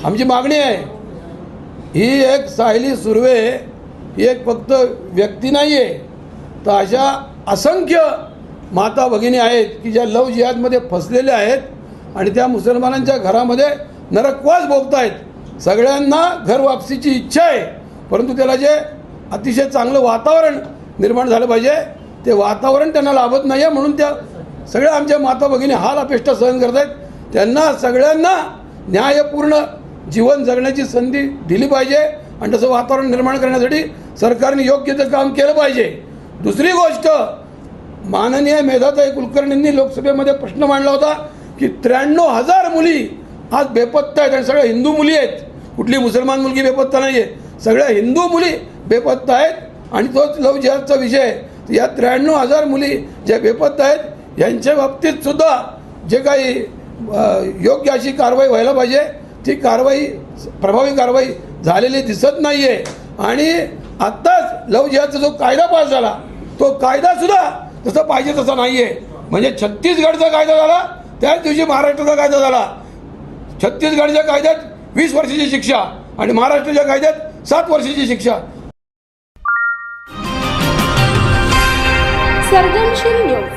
आमची मागणी आहे, ही एक सायली सुर्वे ही एक फक्त व्यक्ती नाही आहे, तर अशा असंख्य माता भगिनी आहेत की ज्या लव जिहादमध्ये फसलेल्या आहेत आणि त्या मुसलमानांच्या घरामध्ये नरकवास भोगतायत। सगळ्यांना घर वापसीची इच्छा आहे, परंतु त्याला जे अतिशय चांगलं वातावरण निर्माण झालं पाहिजे, ते वातावरण त्यांना लाभत नाही आहे। म्हणून त्या सगळ्या आमच्या माता भगिनी हाल अपेष्टा सहन करत आहेत। त्यांना सगळ्यांना न्यायपूर्ण जीवन जगण्याची संधी दिली पाहिजे आणि तसं वातावरण निर्माण करण्यासाठी सरकारने योग्य ते काम केलं पाहिजे। दुसरी गोष्ट, माननीय मेधाताई कुलकर्णींनी लोकसभेमध्ये प्रश्न मांडला होता की 93,000 मुली आज बेपत्ता आहेत आणि सगळ्या हिंदू मुली आहेत, कुठली मुसलमान मुलगी बेपत्ता नाही आहे, सगळ्या हिंदू मुली बेपत्ता आहेत आणि तोच लव जिहादचा विषय आहे। या 93,000 मुली ज्या बेपत्ता आहेत यांच्या बाबतीत सुद्धा जे काही योग्य अशी कारवाई व्हायला पाहिजे, ती कारवाई प्रभावी कारवाई झालेली दिसत नाही आहे। आणि आत्ताच लव जिहादचा जो कायदा पास झाला तो कायदासुद्धा तसं पाहिजे तसा नाही आहे। म्हणजे छत्तीसगडचा कायदा झाला त्याच दिवशी महाराष्ट्राचा कायदा झाला। छत्तीसगडच्या कायद्यात 20 वर्षाची शिक्षा आणि महाराष्ट्राच्या कायद्यात 7 वर्षाची शिक्षा। सर्जनशील न्यूज